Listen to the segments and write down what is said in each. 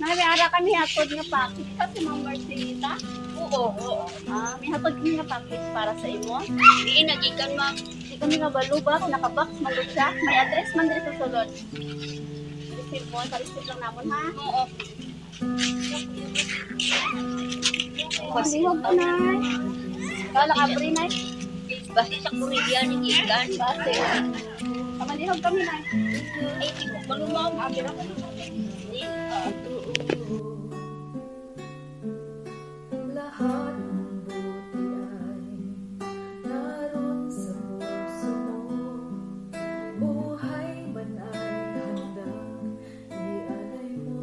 May ara kami hatod nga package kasi Ma'am Marcelita. Oo. May hatod kami nga package para sa imo. Di nagikan ma'am. Di kami nga baluba, nakabox man gud siya. May address man diri sa sulod. Receive mo, pa-receive lang namon ha. Oo. Pasihog na. Kala ka pre na. Basta sa Korea ni gikan. Base. Kamalihog kami na. Ay, di ko malumam. Lahat ng buti ay naroon sa puso mo. Buhay man ay handang ialay mo.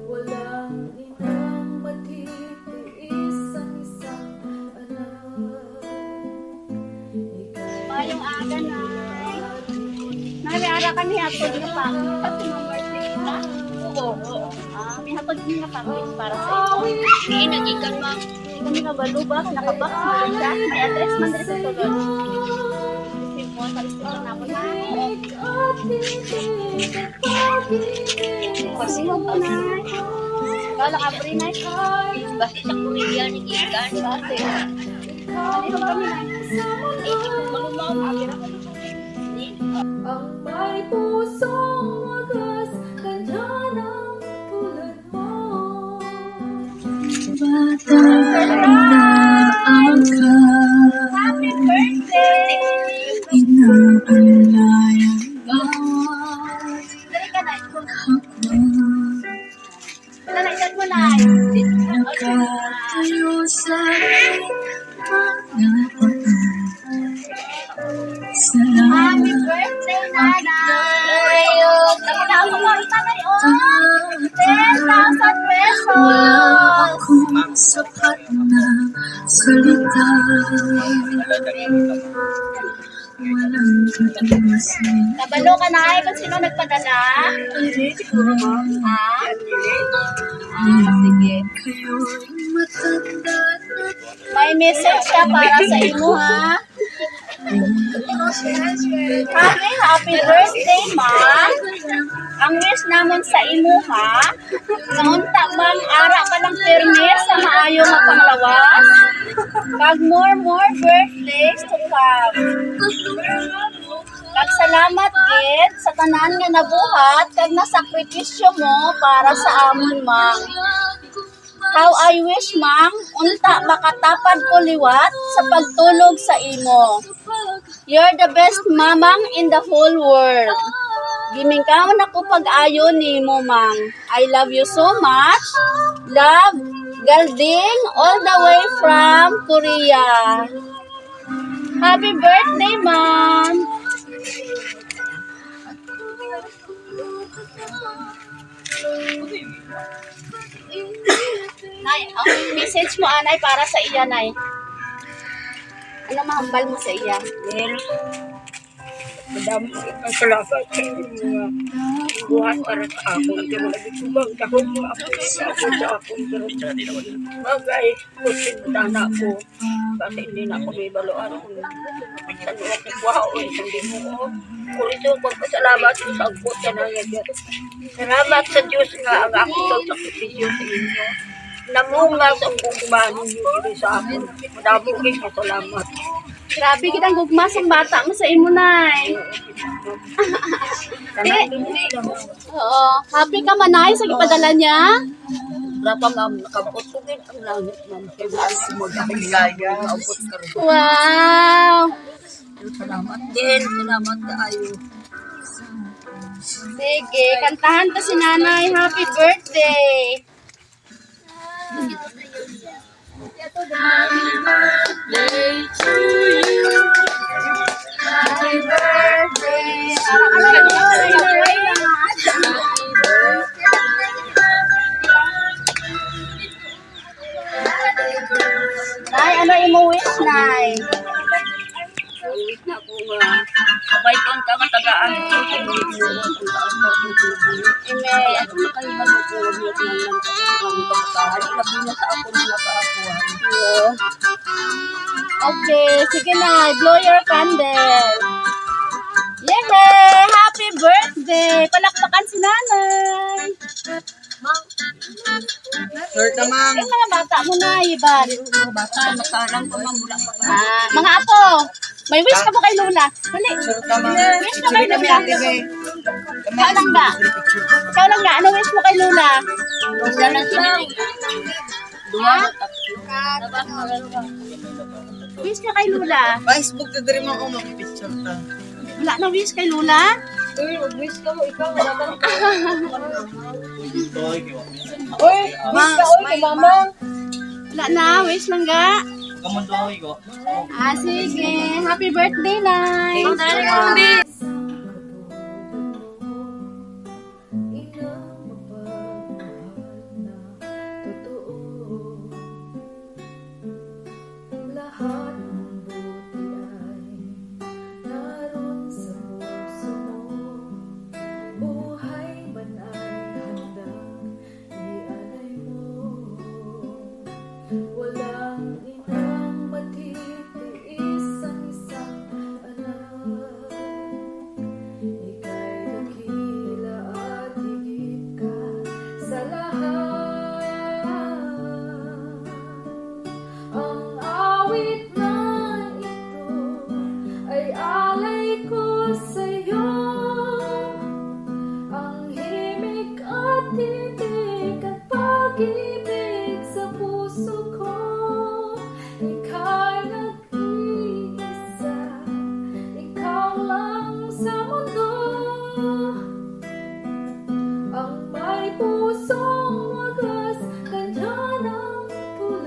Walang inang matitiis ang isang anak. Mayong aga na. May ara kami hatod nga package kasi Ma'am Marcelita. Oo. May hatod kami nga package para sa imo. Di nagikan ma'am. Di kami nga baluba, nakabox man gud siya. May address man diri sa sulod. Receive mo, pa-receive lang namon ha. Pasihog na. Kala ka pre na. Basta sa Korea ni gikan. Base. Kamalihog kami na. Ay, di ko malumam. Ang may pusong wagas, kanya ng tulad mo. Happy birthday! Inaalay ang bawat Dali ka na. hakbang. Wala na, isan mo na. Nakatayo sa mga pagod. Happy Salamat birthday, nanay! Tapos mo, nanay, oh! 10,000 pesos! akong sapat na salita. Walang katumasin. Kabalo ka na kung sino nagpadala? Ha? Sige. Kayo'y matanda na May message siya para sa imo, ha? Happy birthday, ma'am! Ang wish namon sa imo, ha? Naunta bang ara ka lang pirmi sa maayo nga panglawas? Kag more birthdays to come. Kag salamat gid sa tanan nga nabuhat kag nasakripisyo mo para sa amon, ma'am. How I wish, ma'am, unta makatapad ko liwat sa pagtulog sa imo. You're the best mamang in the whole world. Gimingkaon ako pag-ayo nimo, ma'am. I love you so much. Love, Galding, all the way from Korea. Happy birthday, ma'am. Nay, ang message mo, anay, para sa iya, nay. Ano mahambal mo sa iya? Madami ang salamat sa mga buhat para sa ako. Hindi mo lagi subang dahon mo ako sa akong bagay. Kusin mo dana ko. Kasi hindi na ako may baloan. Sa mga kibuha o hindi mo. Kurito, pagpasalamat sa sagbot ka na yan. Salamat sa Diyos nga ang ako sa sakripisyo sa inyo. Namunga sa kung ninyo sa akin. Madami kayo salamat. Grabe, kitang gugmas ang bata mo sa imo, nay. Oo. Happy ka man, nay, sa ipadala niya? Berapa ma'am, nakabot ko din ang langit ma'am. Kaya ako mag-ahilaya. Nakabot ka rin. Wow! Salamat din. Salamat tayo. Sige, kantahan ka si nanay. Happy birthday! Happy birthday! Nay, ano imo wish, nay? Ulit na ako nga. Sabay ko ang taga-tagaan ko. Amen. Ako na kayo malukuhan niya ng ang kapatahan. Ilabi na sa ako na nakaakuhan. Okay, sige na. Blow your candle. Yay! Happy birthday! Palakpakan si nanay! Sir Tamang. Yung mga bata mo na, ibad. Bata, nakarang pa mamula pa. Mga apo, may wish ka mo kay Lola. Dali. Sir Tamang. Wish mo kay Kami Lola. ate kay. Ikaw lang ba? Ikaw lang ba? Ano wish mo kay Lola? Basta lang siniling. Ha? Wish ka kay Lola. Facebook na diri mo ako mag-picture ta. Wala na wish kay Lola? Uy, mag-wish ka mo, ikaw. Wala ka na. Uy, ma, smile ma. Wala na, wish lang ga. Sige. Happy birthday, Lai. Lahat ng buti ay naroon sa puso mo. Buhay man ay handang ialay mo. Walang inang matitiis ang isang anak. Ika'y dakila at higit ka sa lahat. Ang awit na ito ay